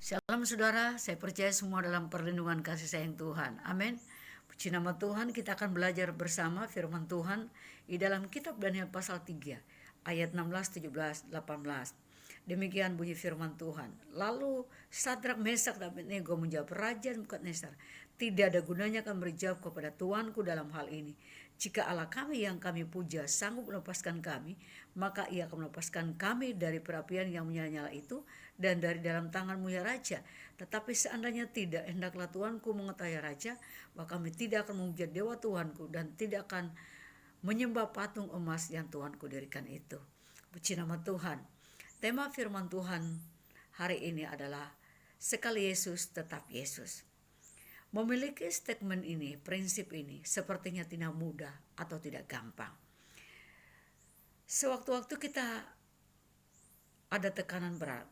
Shalom saudara, saya percaya semua dalam perlindungan kasih sayang Tuhan. Amin. Puji nama Tuhan, kita akan belajar bersama firman Tuhan di dalam kitab Daniel pasal 3 ayat 16, 17, 18. Demikian bunyi firman Tuhan. Lalu Sadrak, Mesak dan Abednego menjawab Raja Nebukadnezar, tidak ada gunanya kami berjawab kepada Tuanku dalam hal ini. Jika Allah kami yang kami puja sanggup melepaskan kami, maka ia akan melepaskan kami dari perapian yang menyala-nyala itu dan dari dalam tanganmu ya Raja. Tetapi seandainya tidak, hendaklah Tuanku mengetahui Raja, bahwa kami tidak akan memuja dewa Tuanku dan tidak akan menyembah patung emas yang Tuanku dirikan itu. Puji nama Tuhan. Tema firman Tuhan hari ini adalah sekali Yesus tetap Yesus. Memiliki statement ini, prinsip ini sepertinya tidak mudah atau tidak gampang. Sewaktu-waktu kita ada tekanan berat,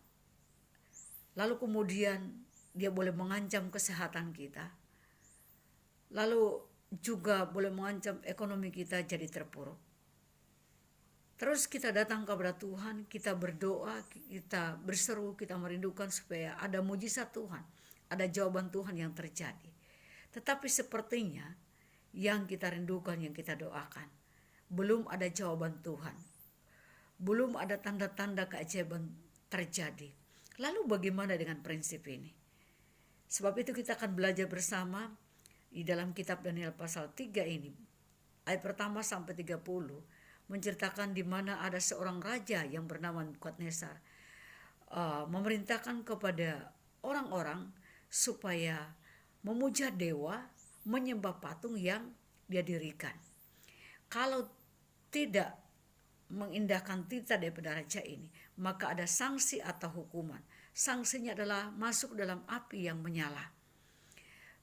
lalu kemudian dia boleh mengancam kesehatan kita, lalu juga boleh mengancam ekonomi kita jadi terpuruk. Terus kita datang kepada Tuhan, kita berdoa, kita berseru, kita merindukan supaya ada mujizat Tuhan, ada jawaban Tuhan yang terjadi. Tetapi sepertinya yang kita rindukan, yang kita doakan, belum ada jawaban Tuhan, belum ada tanda-tanda keajaiban terjadi. Lalu bagaimana dengan prinsip ini? Sebab itu kita akan belajar bersama di dalam kitab Daniel pasal 3 ini, ayat pertama sampai 30, menceritakan di mana ada seorang raja yang bernama Nebukadnezar memerintahkan kepada orang-orang supaya memuja dewa, menyembah patung yang dia dirikan. Kalau tidak mengindahkan titah daripada raja ini, maka ada sanksi atau hukuman. Sanksinya adalah masuk dalam api yang menyala.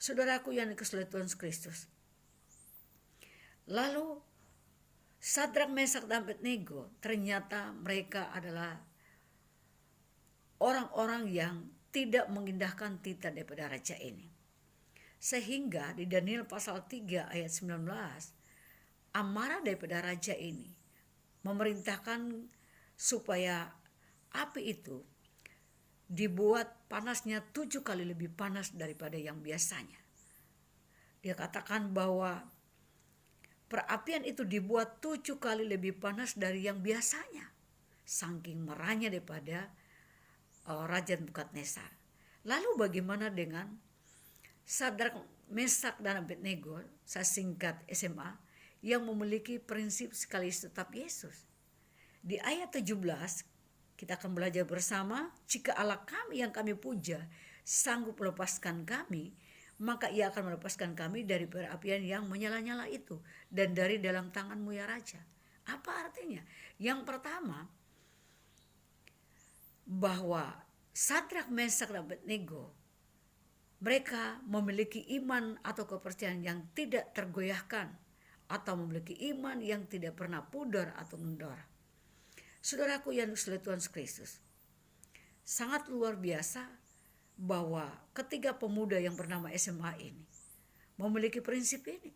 Saudaraku yang dikasihi Tuhan Kristus. Lalu Sadrak, Mesak dan Abednego, ternyata mereka adalah orang-orang yang tidak mengindahkan titah daripada raja ini. Sehingga di Daniel pasal 3 ayat 19, amarah daripada raja ini memerintahkan supaya api itu dibuat panasnya 7 kali lebih panas daripada yang biasanya. Dia katakan bahwa perapian itu dibuat 7 kali lebih panas dari yang biasanya. Saking marahnya daripada Raja Nebukadnezar. Lalu bagaimana dengan Sadrak, Mesak dan Abednego, saya singkat SMA, yang memiliki prinsip sekali tetap Yesus. Di ayat 17 kita akan belajar bersama, jika Allah kami yang kami puja sanggup melepaskan kami, maka ia akan melepaskan kami dari perapian yang menyala-nyala itu dan dari dalam tanganmu ya Raja. Apa artinya? Yang pertama, bahwa Sadrak, Mesak dan Abednego, mereka memiliki iman atau kepercayaan yang tidak tergoyahkan, atau memiliki iman yang tidak pernah pudar atau mengendor. Saudaraku yang dikasihi Tuhan Kristus, sangat luar biasa bahwa ketiga pemuda yang bernama SMA ini memiliki prinsip ini.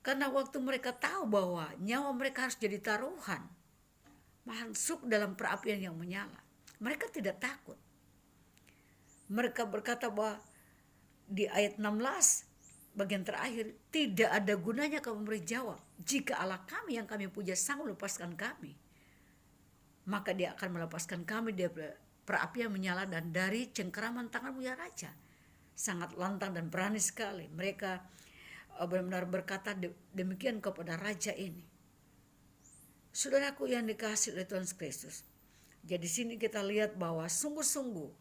Karena waktu mereka tahu bahwa nyawa mereka harus jadi taruhan, masuk dalam perapian yang menyala, mereka tidak takut. Mereka berkata bahwa di ayat 16 bagian terakhir, tidak ada gunanya kamu memberi jawab. Jika Allah kami yang kami puja sanggup melepaskan kami, maka dia akan melepaskan kami dari perapian menyala dan dari cengkeraman tanganmu ya Raja. Sangat lantang dan berani sekali mereka benar-benar berkata demikian kepada raja ini. Saudaraku yang dikasihi oleh Tuhan Kristus, jadi sini kita lihat bahwa sungguh-sungguh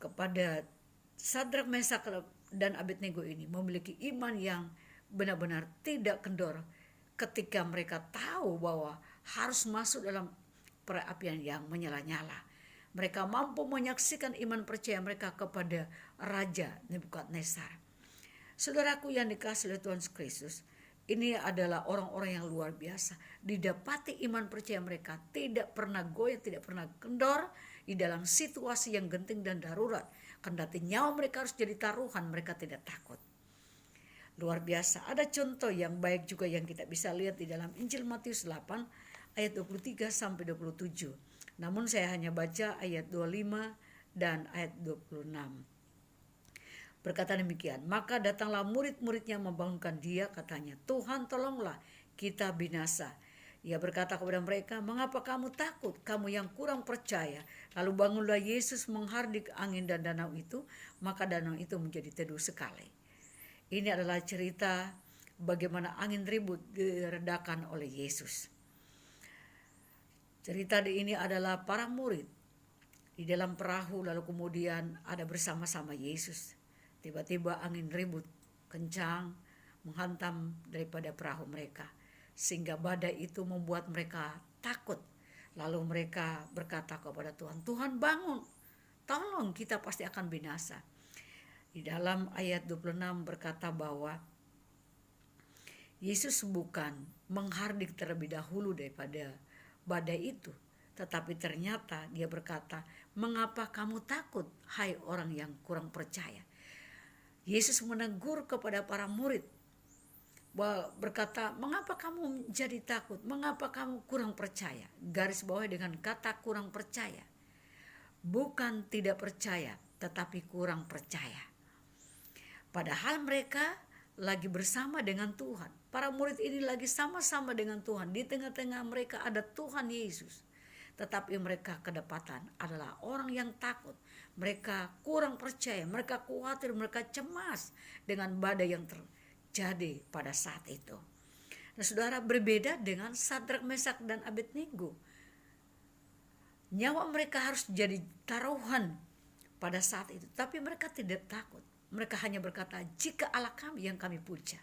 kepada Sadrak, Mesak dan Abednego ini memiliki iman yang benar-benar tidak kendor ketika mereka tahu bahwa harus masuk dalam perapian yang menyala-nyala. Mereka mampu menyaksikan iman percaya mereka kepada Raja Nebukadnezar. Saudaraku yang dikasihi oleh Tuhan Kristus, ini adalah orang-orang yang luar biasa. Didapati iman percaya mereka tidak pernah goyah, tidak pernah kendor di dalam situasi yang genting dan darurat. Kendati nyawa mereka harus jadi taruhan, mereka tidak takut. Luar biasa. Ada contoh yang baik juga yang kita bisa lihat di dalam Injil Matius 8 ayat 23 sampai 27. Namun saya hanya baca ayat 25 dan ayat 26. Berkata demikian, maka datanglah murid-muridnya membangunkan dia, katanya, Tuhan tolonglah, kita binasa. Ia berkata kepada mereka, mengapa kamu takut, kamu yang kurang percaya? Lalu bangunlah Yesus menghardik angin dan danau itu, maka danau itu menjadi teduh sekali. Ini adalah cerita bagaimana angin ribut diredakan oleh Yesus. Cerita ini adalah para murid di dalam perahu, lalu kemudian ada bersama-sama Yesus. Tiba-tiba angin ribut kencang menghantam daripada perahu mereka, sehingga badai itu membuat mereka takut. Lalu mereka berkata kepada Tuhan, Tuhan bangun, tolong, kita pasti akan binasa. Di dalam ayat 26 berkata bahwa Yesus bukan menghardik terlebih dahulu daripada badai itu, tetapi ternyata dia berkata, mengapa kamu takut, hai orang yang kurang percaya? Yesus menegur kepada para murid, berkata, mengapa kamu jadi takut, mengapa kamu kurang percaya? Garis bawah dengan kata kurang percaya, bukan tidak percaya, tetapi kurang percaya. Padahal mereka lagi bersama dengan Tuhan. Para murid ini lagi sama-sama dengan Tuhan. Di tengah-tengah mereka ada Tuhan Yesus. Tetapi mereka kedapatan adalah orang yang takut. Mereka kurang percaya, mereka khawatir, mereka cemas dengan badai yang terjadi pada saat itu. Nah, saudara, berbeda dengan Sadrak, Mesak, dan Abednego. Nyawa mereka harus jadi taruhan pada saat itu, tapi mereka tidak takut. Mereka hanya berkata, jika Allah kami yang kami puja.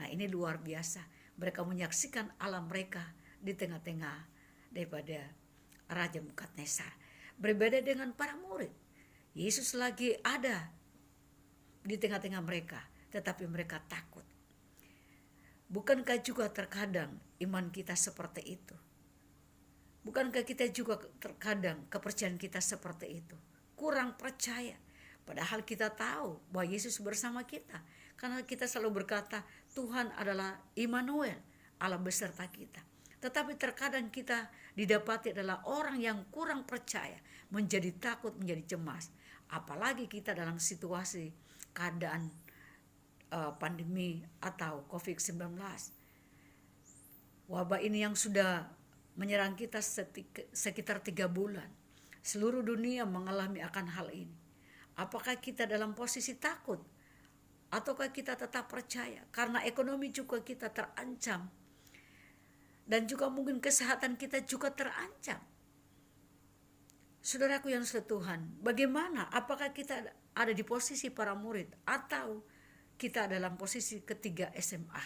Nah, ini luar biasa. Mereka menyaksikan Allah mereka di tengah-tengah daripada Raja Nebukadnezar. Berbeda dengan para murid. Yesus lagi ada di tengah-tengah mereka, tetapi mereka takut. Bukankah juga terkadang iman kita seperti itu? Bukankah kita juga terkadang kepercayaan kita seperti itu? Kurang percaya. Padahal kita tahu bahwa Yesus bersama kita. Karena kita selalu berkata, Tuhan adalah Immanuel, Allah beserta kita. Tetapi terkadang kita didapati adalah orang yang kurang percaya, menjadi takut, menjadi cemas. Apalagi kita dalam situasi keadaan pandemi atau COVID-19. Wabah ini yang sudah menyerang kita sekitar 3 bulan. Seluruh dunia mengalami akan hal ini. Apakah kita dalam posisi takut? Ataukah kita tetap percaya? Karena ekonomi juga kita terancam. Dan juga mungkin kesehatan kita juga terancam. Saudaraku yang setuhan, bagaimana? Apakah kita ada di posisi para murid? Atau kita dalam posisi ketiga SMA?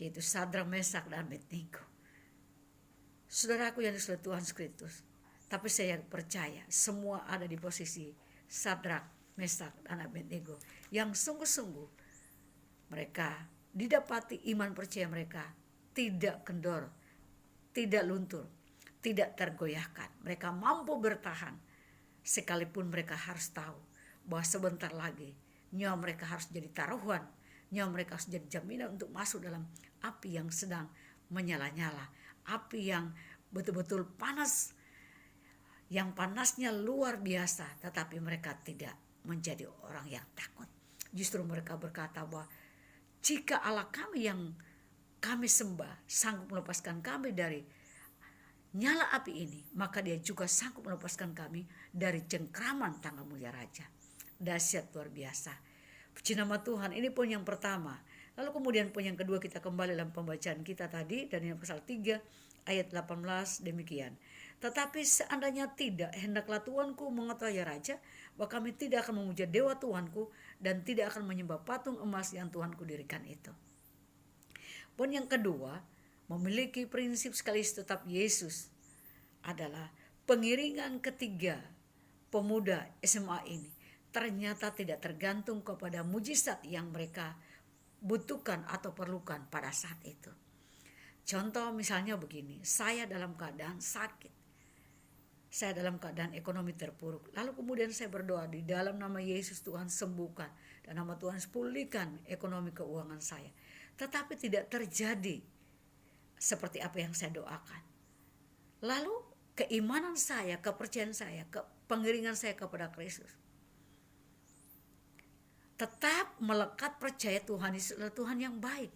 Yaitu Sadrak, Mesak, dan Abednego. Saudaraku yang setuhan Kristus. Tapi saya percaya semua ada di posisi Sadrak, Mesak, dan Abednego yang sungguh-sungguh mereka didapati iman percaya mereka tidak kendor, tidak luntur, tidak tergoyahkan. Mereka mampu bertahan sekalipun mereka harus tahu bahwa sebentar lagi nyawa mereka harus jadi taruhan, nyawa mereka harus jadi jaminan untuk masuk dalam api yang sedang menyala-nyala, api yang betul-betul panas, yang panasnya luar biasa, tetapi mereka tidak menjadi orang yang takut. Justru mereka berkata bahwa jika Allah kami yang kami sembah sanggup melepaskan kami dari nyala api ini, maka dia juga sanggup melepaskan kami dari cengkraman tangan mulia Raja. Dahsyat, luar biasa. Puji nama Tuhan. Ini poin yang pertama. Lalu kemudian poin yang kedua, kita kembali dalam pembacaan kita tadi dari pasal 3 ayat 18 demikian. Tetapi seandainya tidak, hendaklah Tuanku mengetahui ya Raja, bahwa kami tidak akan memuja dewa Tuanku dan tidak akan menyembah patung emas yang Tuanku dirikan itu. Poin yang kedua, memiliki prinsip sekaligus tetap Yesus adalah pengiringan ketiga pemuda SMA ini ternyata tidak tergantung kepada mujizat yang mereka butuhkan atau perlukan pada saat itu. Contoh misalnya begini, saya dalam keadaan sakit, saya dalam keadaan ekonomi terpuruk, lalu kemudian saya berdoa di dalam nama Yesus, Tuhan sembuhkan dan nama Tuhan pulihkan ekonomi keuangan saya, tetapi tidak terjadi seperti apa yang saya doakan. Lalu keimanan saya, kepercayaan saya, pengiringan saya kepada Kristus. Tetap melekat percaya Tuhan Yesus adalah Tuhan yang baik.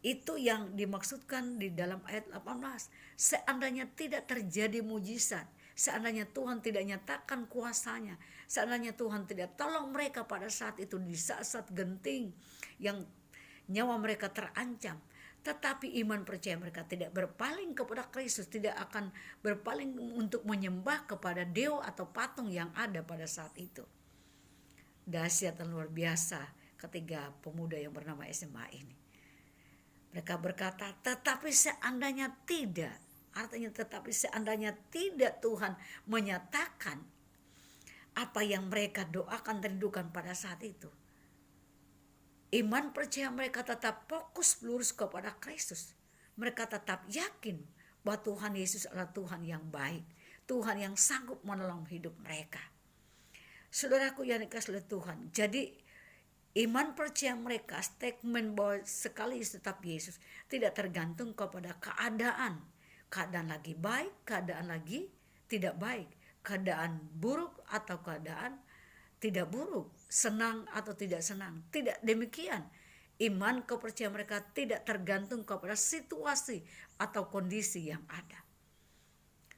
Itu yang dimaksudkan di dalam ayat 18. Seandainya tidak terjadi mujizat, seandainya Tuhan tidak nyatakan kuasanya, seandainya Tuhan tidak tolong mereka pada saat itu, di saat-saat genting yang nyawa mereka terancam, tetapi iman percaya mereka tidak berpaling kepada Kristus, tidak akan berpaling untuk menyembah kepada dewa atau patung yang ada pada saat itu. Dahsyat dan luar biasa ketiga pemuda yang bernama SMA ini. Mereka berkata, tetapi seandainya tidak, artinya tetapi seandainya tidak Tuhan menyatakan apa yang mereka doakan dan rindukan pada saat itu, iman percaya mereka tetap fokus lurus kepada Kristus. Mereka tetap yakin bahwa Tuhan Yesus adalah Tuhan yang baik, Tuhan yang sanggup menolong hidup mereka. Saudaraku yang dikasihi oleh Tuhan, jadi iman percaya mereka, statement bahwa sekali tetap Yesus, tidak tergantung kepada keadaan. Keadaan lagi baik, keadaan lagi tidak baik, keadaan buruk atau keadaan tidak buruk, senang atau tidak senang. Tidak demikian. Iman kepercayaan mereka tidak tergantung kepada situasi atau kondisi yang ada.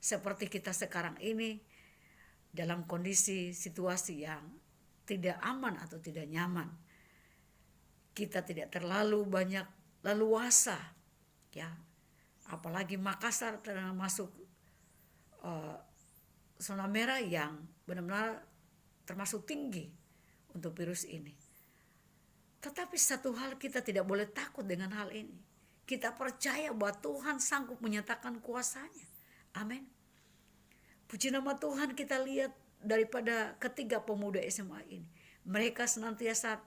Seperti kita sekarang ini dalam kondisi situasi yang tidak aman atau tidak nyaman. Kita tidak terlalu banyak leluasa, ya. Apalagi Makassar termasuk zona merah yang benar-benar termasuk tinggi untuk virus ini. Tetapi satu hal kita tidak boleh takut dengan hal ini. Kita percaya bahwa Tuhan sanggup menyatakan kuasanya. Amin. Puji nama Tuhan, kita lihat daripada ketiga pemuda SMA ini. Mereka senantiasa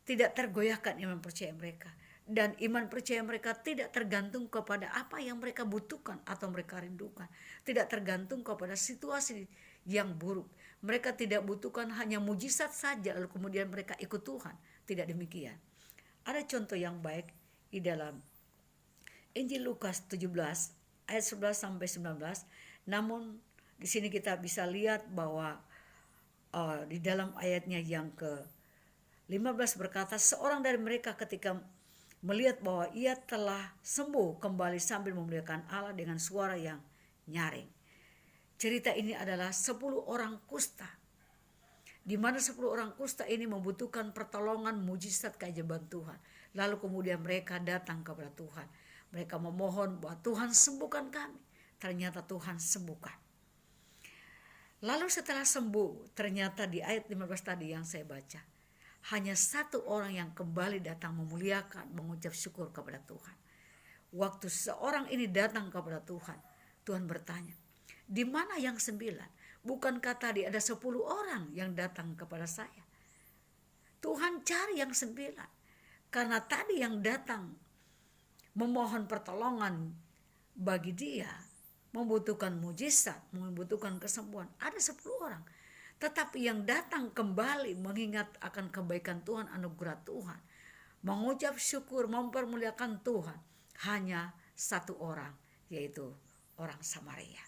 tidak tergoyahkan iman percaya mereka. Dan iman percaya mereka tidak tergantung kepada apa yang mereka butuhkan atau mereka rindukan. Tidak tergantung kepada situasi yang buruk. Mereka tidak butuhkan hanya mujizat saja lalu kemudian mereka ikut Tuhan. Tidak demikian. Ada contoh yang baik di dalam Injil Lukas 17 ayat 11 sampai 19. Namun di sini kita bisa lihat bahwa di dalam ayatnya yang ke-15 berkata, seorang dari mereka ketika melihat bahwa ia telah sembuh kembali sambil memuliakan Allah dengan suara yang nyaring. Cerita ini adalah 10 orang kusta, di mana 10 orang kusta ini membutuhkan pertolongan mujizat keajaiban Tuhan. Lalu kemudian mereka datang kepada Tuhan. Mereka memohon bahwa Tuhan sembuhkan kami. Ternyata Tuhan sembuhkan. Lalu setelah sembuh, ternyata di ayat 15 tadi yang saya baca, hanya satu orang yang kembali datang memuliakan, mengucap syukur kepada Tuhan. Waktu seorang ini datang kepada Tuhan, Tuhan bertanya, di mana yang 9? Bukankah tadi ada 10 orang yang datang kepada saya? Tuhan cari yang 9. Karena tadi yang datang memohon pertolongan bagi dia, membutuhkan mujizat, membutuhkan kesembuhan, ada 10 orang. Tetapi yang datang kembali mengingat akan kebaikan Tuhan, anugerah Tuhan, mengucap syukur, mempermuliakan Tuhan, hanya satu orang, yaitu orang Samaria.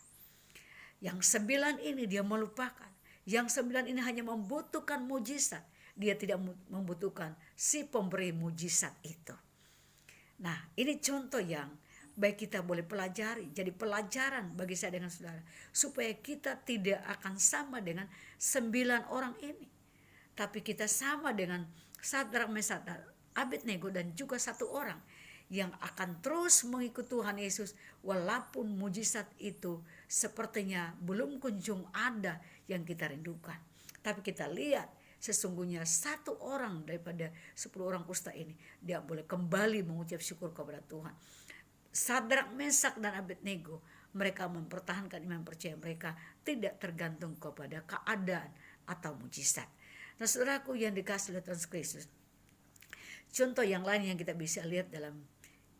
Yang 9 ini dia melupakan. Yang 9 ini hanya membutuhkan mujizat. Dia tidak membutuhkan si pemberi mujizat itu. Nah, ini contoh yang baik kita boleh pelajari, jadi pelajaran bagi saya dengan saudara, supaya kita tidak akan sama dengan 9 orang ini, tapi kita sama dengan Sadrak, Mesak, Abednego dan juga satu orang yang akan terus mengikut Tuhan Yesus walaupun mujizat itu sepertinya belum kunjung ada yang kita rindukan. Tapi kita lihat sesungguhnya satu orang daripada 10 orang kusta ini, dia boleh kembali mengucap syukur kepada Tuhan. Sadrak, Mesak, dan Abednego, mereka mempertahankan iman percaya mereka tidak tergantung kepada keadaan atau mujizat. Nah, saudaraku yang dikasihi oleh Tuhan Kristus, contoh yang lain yang kita bisa lihat dalam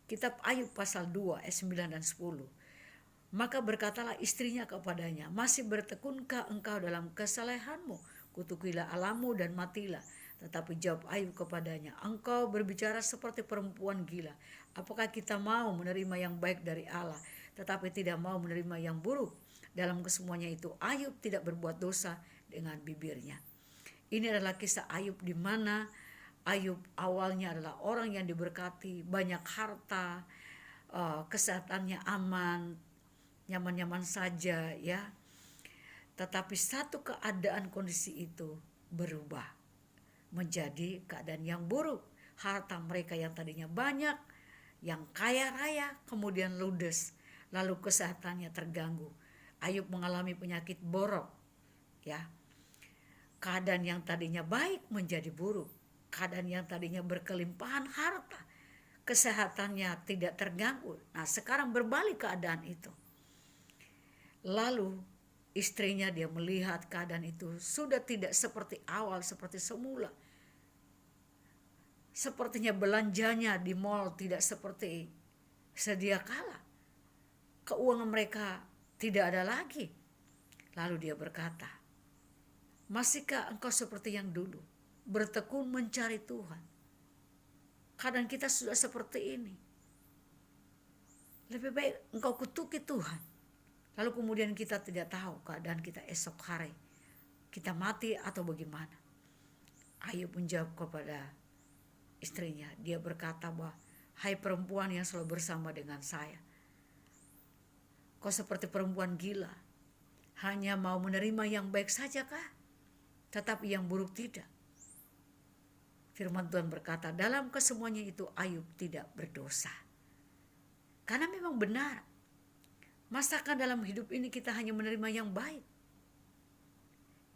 kitab Ayub pasal 2 ayat 9 dan 10. Maka berkatalah istrinya kepadanya, masih bertekunkah engkau dalam kesalehanmu? Kutukilah Allahmu dan matilah. Tetapi jawab Ayub kepadanya, engkau berbicara seperti perempuan gila. Apakah kita mau menerima yang baik dari Allah, tetapi tidak mau menerima yang buruk. Dalam kesemuanya itu Ayub tidak berbuat dosa dengan bibirnya. Ini adalah kisah Ayub di mana Ayub awalnya adalah orang yang diberkati, banyak harta, kesehatannya aman, nyaman-nyaman saja ya. Tetapi satu keadaan kondisi itu berubah menjadi keadaan yang buruk. Harta mereka yang tadinya banyak, yang kaya raya, kemudian ludes, lalu kesehatannya terganggu. Ayub mengalami penyakit borok, ya. Keadaan yang tadinya baik menjadi buruk. Keadaan yang tadinya berkelimpahan harta, kesehatannya tidak terganggu. Nah, sekarang berbalik keadaan itu. Lalu istrinya dia melihat keadaan itu sudah tidak seperti awal, seperti semula. Sepertinya belanjanya di mal tidak seperti sedia kala. Keuangan mereka tidak ada lagi. Lalu dia berkata, masihkah engkau seperti yang dulu, bertekun mencari Tuhan? Kadang kita sudah seperti ini. Lebih baik engkau kutuki Tuhan. Lalu kemudian kita tidak tahu keadaan kita esok hari. Kita mati atau bagaimana. Ayub menjawab kepada istrinya. Dia berkata bahwa, hai perempuan yang selalu bersama dengan saya, kau seperti perempuan gila. Hanya mau menerima yang baik saja kah? Tetapi yang buruk tidak. Firman Tuhan berkata, dalam kesemuanya itu Ayub tidak berdosa. Karena memang benar. Masakan dalam hidup ini kita hanya menerima yang baik.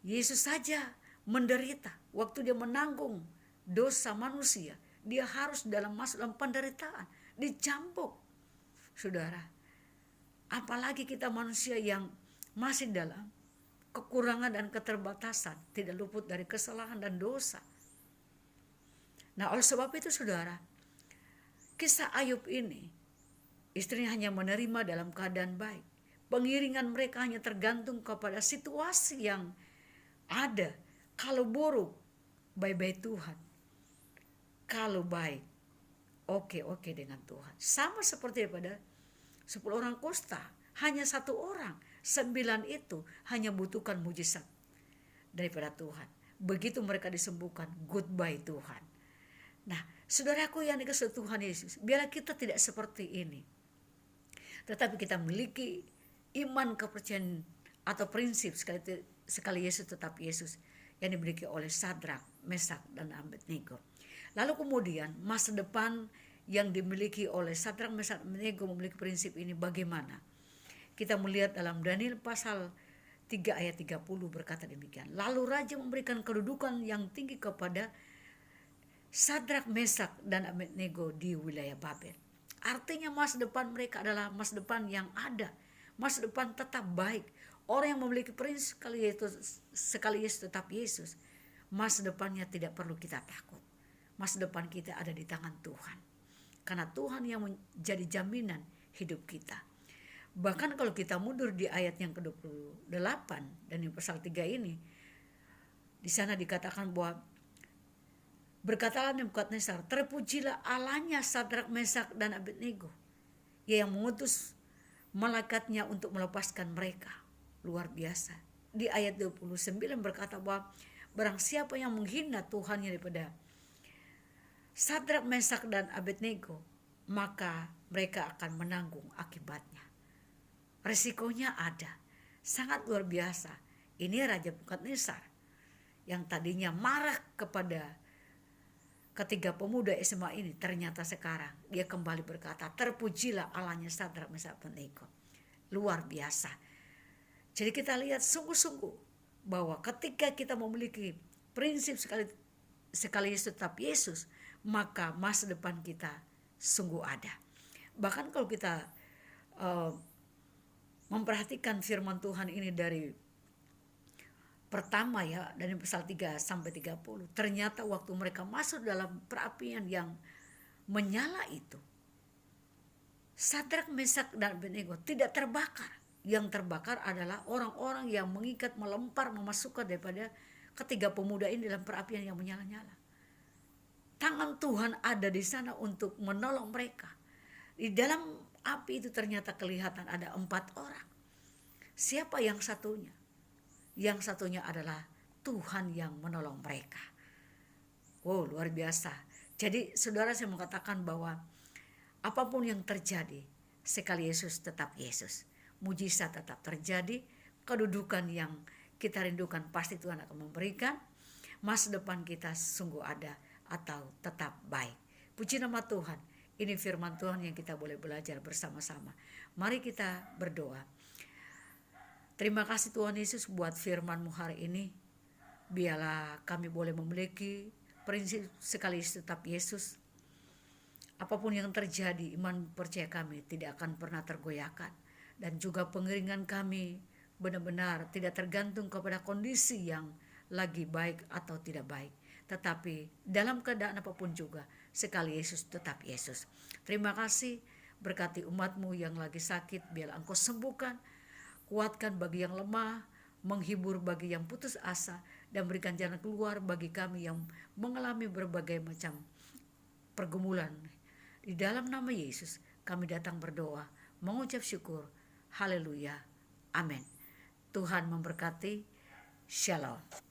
Yesus saja menderita. Waktu dia menanggung dosa manusia, dia harus masuk dalam penderitaan, dicambuk. Saudara, apalagi kita manusia yang masih dalam kekurangan dan keterbatasan, tidak luput dari kesalahan dan dosa. Nah, oleh sebab itu saudara, kisah Ayub ini, istrinya hanya menerima dalam keadaan baik. Pengiringan mereka hanya tergantung kepada situasi yang ada. Kalau buruk, bye-bye Tuhan. Kalau baik, oke dengan Tuhan. Sama seperti pada 10 orang kusta, hanya 1 orang. 9 itu hanya butuhkan mujizat daripada Tuhan. Begitu mereka disembuhkan, goodbye Tuhan. Nah, saudaraku yang dikasihi Tuhan Yesus, biarlah kita tidak seperti ini. Tetapi kita memiliki iman, kepercayaan atau prinsip sekali Yesus tetap Yesus yang dimiliki oleh Sadrak, Mesak, dan Abednego. Lalu kemudian masa depan yang dimiliki oleh Sadrak, Mesak, dan Abednego memiliki prinsip ini bagaimana? Kita melihat dalam Daniel pasal 3 ayat 30 berkata demikian. Lalu raja memberikan kedudukan yang tinggi kepada Sadrak, Mesak, dan Abednego di wilayah Babel. Artinya masa depan mereka adalah masa depan yang ada. Masa depan tetap baik. Orang yang memiliki prinsip sekali Yesus tetap Yesus, masa depannya tidak perlu kita takut. Masa depan kita ada di tangan Tuhan. Karena Tuhan yang menjadi jaminan hidup kita. Bahkan kalau kita mundur di ayat yang ke-28 dan di pasal 3 ini, di sana dikatakan bahwa berkatalah Nebukadnezar, terpujilah Allahnya Sadrak, Mesak, dan Abednego, yang mengutus malaikatnya untuk melepaskan mereka. Luar biasa. Di ayat 29 berkata bahwa barang siapa yang menghina Tuhannya daripada Sadrak, Mesak, dan Abednego, maka mereka akan menanggung akibatnya. Resikonya ada, sangat luar biasa. Ini Raja Nebukadnezar yang tadinya marah kepada ketiga pemuda SMA ini, ternyata sekarang dia kembali berkata, terpujilah Allahnya Sadrak, Mesak, Abednego. Luar biasa. Jadi kita lihat sungguh-sungguh bahwa ketika kita memiliki prinsip sekali Yesus tetap Yesus, maka masa depan kita sungguh ada. Bahkan kalau kita memperhatikan firman Tuhan ini dari pertama ya, dari pasal 3 sampai 30, ternyata waktu mereka masuk dalam perapian yang menyala itu, Sadrak, Mesak, dan Abednego tidak terbakar. Yang terbakar adalah orang-orang yang mengikat, melempar, memasukkan daripada ketiga pemuda ini dalam perapian yang menyala-nyala. Tangan Tuhan ada di sana untuk menolong mereka. Di dalam api itu ternyata kelihatan ada 4 orang. Siapa yang satunya? Yang satunya adalah Tuhan yang menolong mereka. Oh, luar biasa. Jadi saudara, saya mengatakan bahwa apapun yang terjadi, sekali Yesus tetap Yesus. Mujizat tetap terjadi. Kedudukan yang kita rindukan pasti Tuhan akan memberikan. Masa depan kita sungguh ada atau tetap baik. Puji nama Tuhan. Ini firman Tuhan yang kita boleh belajar bersama-sama. Mari kita berdoa. Terima kasih Tuhan Yesus buat firman-Mu hari ini. Biarlah kami boleh memiliki prinsip sekali tetap Yesus. Apapun yang terjadi, iman percaya kami tidak akan pernah tergoyahkan. Dan juga pengiringan kami benar-benar tidak tergantung kepada kondisi yang lagi baik atau tidak baik. Tetapi dalam keadaan apapun juga, sekali Yesus tetap Yesus. Terima kasih, berkati umat-Mu yang lagi sakit, biarlah Engkau sembuhkan, kuatkan bagi yang lemah, menghibur bagi yang putus asa, dan berikan jalan keluar bagi kami yang mengalami berbagai macam pergumulan. Di dalam nama Yesus kami datang berdoa, mengucap syukur. Haleluya. Amin. Tuhan memberkati. Shalom.